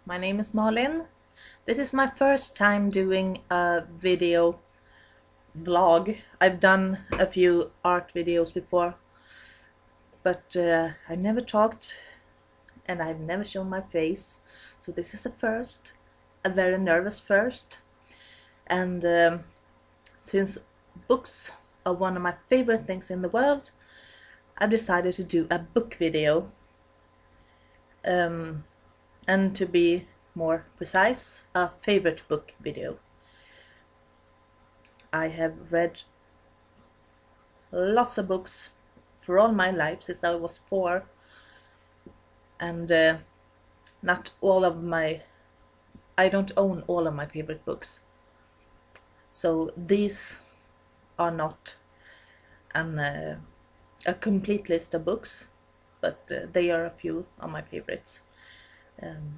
my name is Malin. This is my first time doing a video vlog. I've done a few art videos before, but I never talked and I've never shown my face, so this is a first, a very nervous first. And since books are one of my favorite things in the world, I've decided to do a book video. And to be more precise, a favorite book video. I have read lots of books for all my life since I was 4, and not all of my, I don't own all of my favorite books, so these are not a complete list of books, but they are a few of my favorites.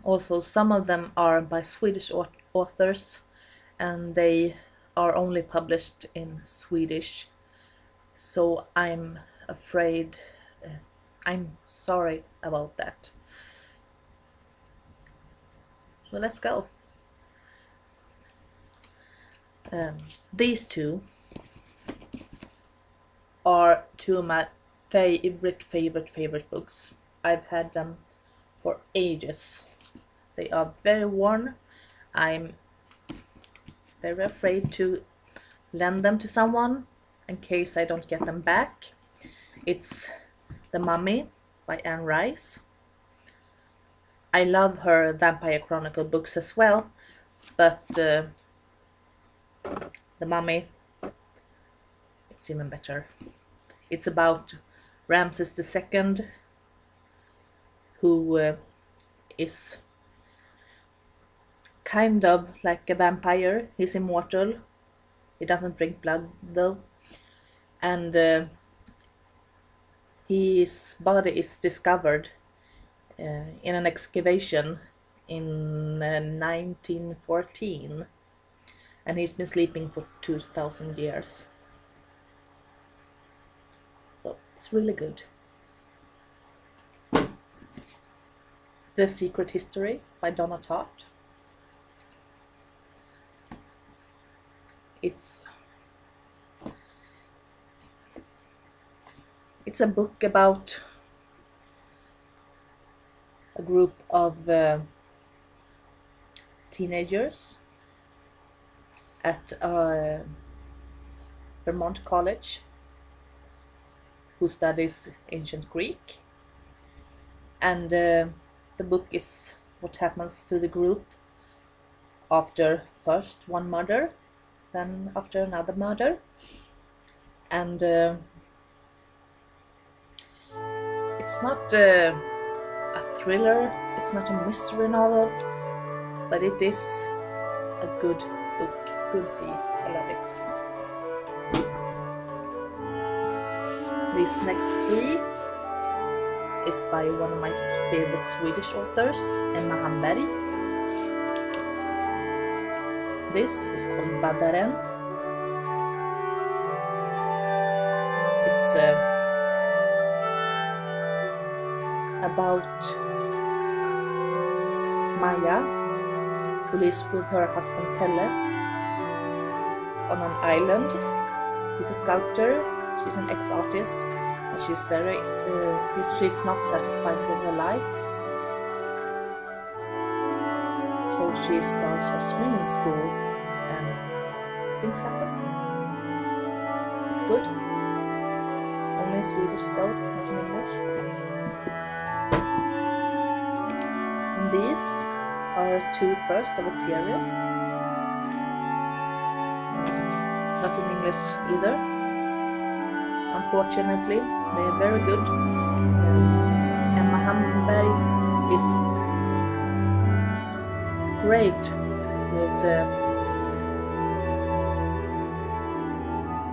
Also, some of them are by Swedish authors, and they are only published in Swedish, so I'm afraid, I'm sorry about that. So let's go. These two are two of my favorite books. I've had them for ages. They are very worn. I'm very afraid to lend them to someone in case I don't get them back. It's The Mummy by Anne Rice. I love her Vampire Chronicle books as well, but The Mummy, it's even better. It's about Ramses II, who is kind of like a vampire. He's immortal. He doesn't drink blood though, and his body is discovered in an excavation in 1914, and he's been sleeping for 2000 years. So it's really good. The Secret History by Donna Tartt. It's a book about a group of teenagers at Vermont College who studies ancient Greek, and the book is what happens to the group after first one murder, then after another murder, and it's not a thriller, it's not a mystery novel, but it is a good book, good read. I love it. These next three is by one of my favorite Swedish authors, Emma Hamberg. This is called Baddaren. It's about Maja, who lives with her husband Pelle on an island. He's a sculptor, she's an ex-artist, and she's she's not satisfied with her life, so she starts a swimming school and things happen. It's good. Only in Swedish though, not in English. And these are two first of a series. Not in English either. Unfortunately, they are very good. Emma Hamberg is great with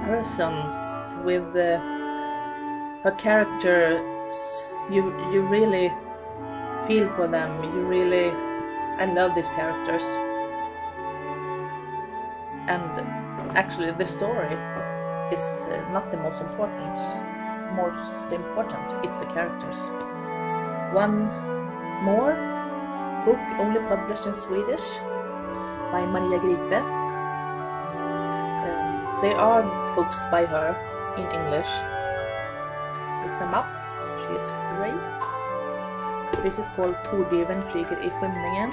persons, with her characters. You really feel for them. I love these characters. And actually, the story is not the most important. It's the characters. One more book only published in Swedish by Maria Gripe. There are books by her in English. Look them up. She is great. This is called Tordyven flyger i skymningen.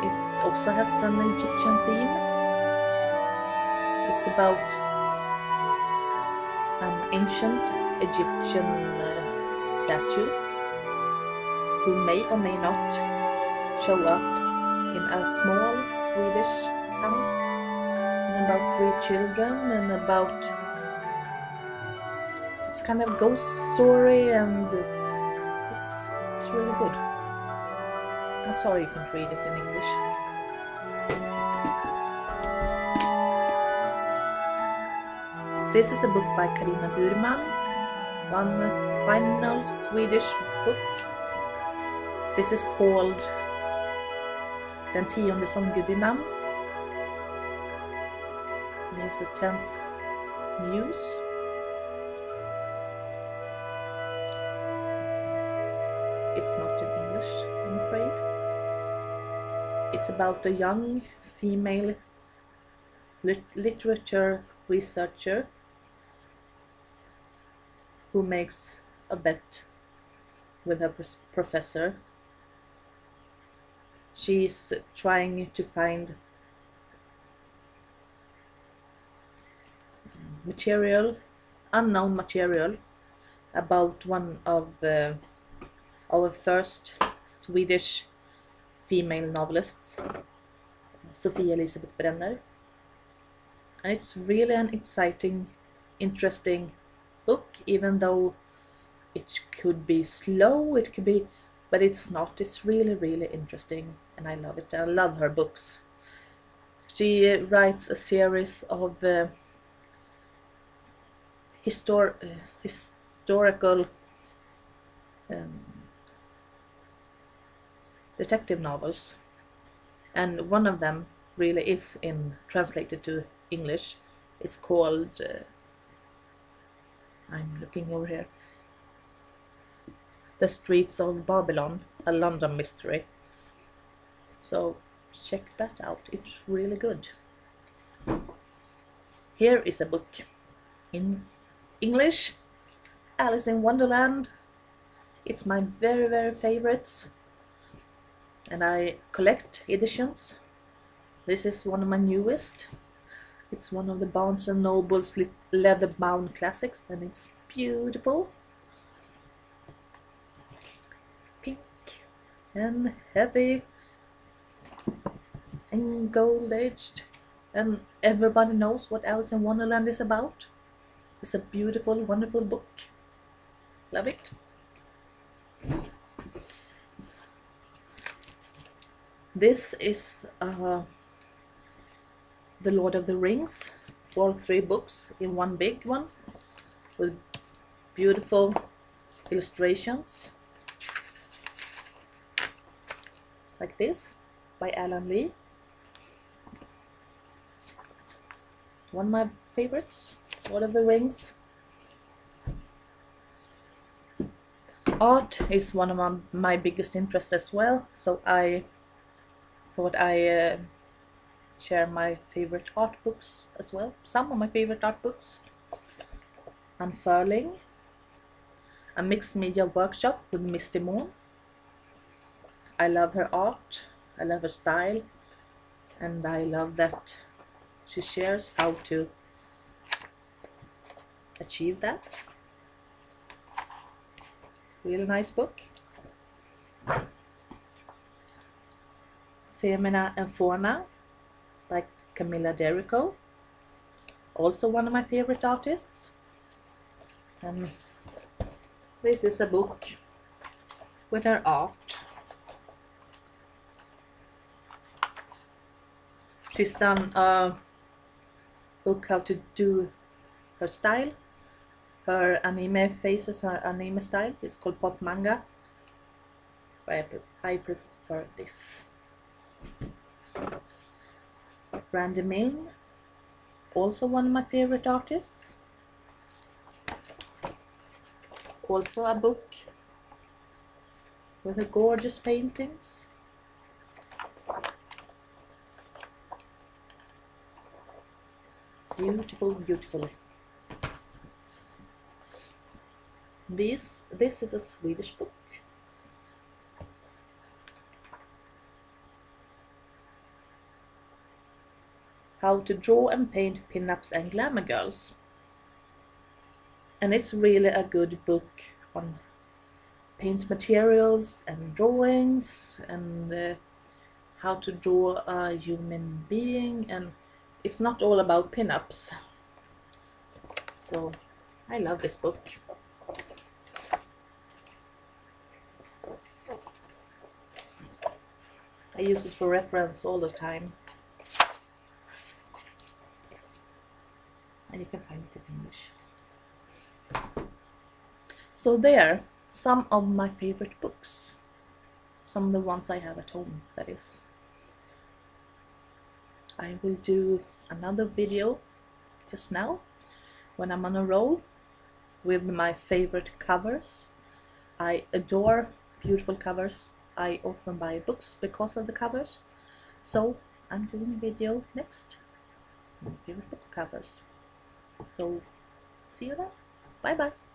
It also has an Egyptian theme. It's about an ancient Egyptian statue who may or may not show up in a small Swedish town, and about 3 children, and about it's kind of ghost story, and it's really good. I'm sorry you can't read it in English. This is a book by Carina Burman, one final Swedish book. This is called Den 10:e sånggudinnan. Means the 10th muse. It's not in English, I'm afraid. It's about a young female literature researcher who makes a bet with her professor. She's trying to find unknown material about one of our first Swedish female novelists, Sofia Elisabeth Brenner. And it's really an exciting, interesting book, even though it could be slow, but it's not. It's really, really interesting, and I love it. I love her books. She writes a series of historical detective novels, and one of them really is translated to English. It's called I'm looking over here, The Streets of Babylon, a London mystery. So check that out, it's really good. Here is a book in English, Alice in Wonderland. It's my very, very favorites, and I collect editions. This is one of my newest. It's one of the Barnes & Noble's leather-bound classics, and it's beautiful. Pink and heavy and gold-edged, and everybody knows what Alice in Wonderland is about. It's a beautiful, wonderful book. Love it. This is The Lord of the Rings, all 3 books in one big one, with beautiful illustrations like this by Alan Lee. One of my favorites, Lord of the Rings. Art is one of my biggest interests as well, so I thought I share my favorite art books as well. Some of my favorite art books. Unfurling, a mixed media workshop with Misty Moon. I love her art, I love her style, and I love that she shares how to achieve that. Really nice book. Femina and Fauna by Camilla Derrico, also one of my favorite artists. And this is a book with her art. She's done a book how to do her style, her anime faces, her anime style. It's called Pop Manga. I prefer this. Randy Milne, also one of my favorite artists. Also a book with the gorgeous paintings. Beautiful, beautiful. This is a Swedish book. How to draw and paint pin-ups and glamour girls. And it's really a good book on paint materials and drawings and how to draw a human being, and it's not all about pin-ups. So I love this book. I use it for reference all the time. And you can find it in English. So there, some of my favorite books. Some of the ones I have at home, that is. I will do another video just now when I'm on a roll with my favorite covers. I adore beautiful covers. I often buy books because of the covers. So I'm doing a video next on favorite book covers. So see you then. Bye bye.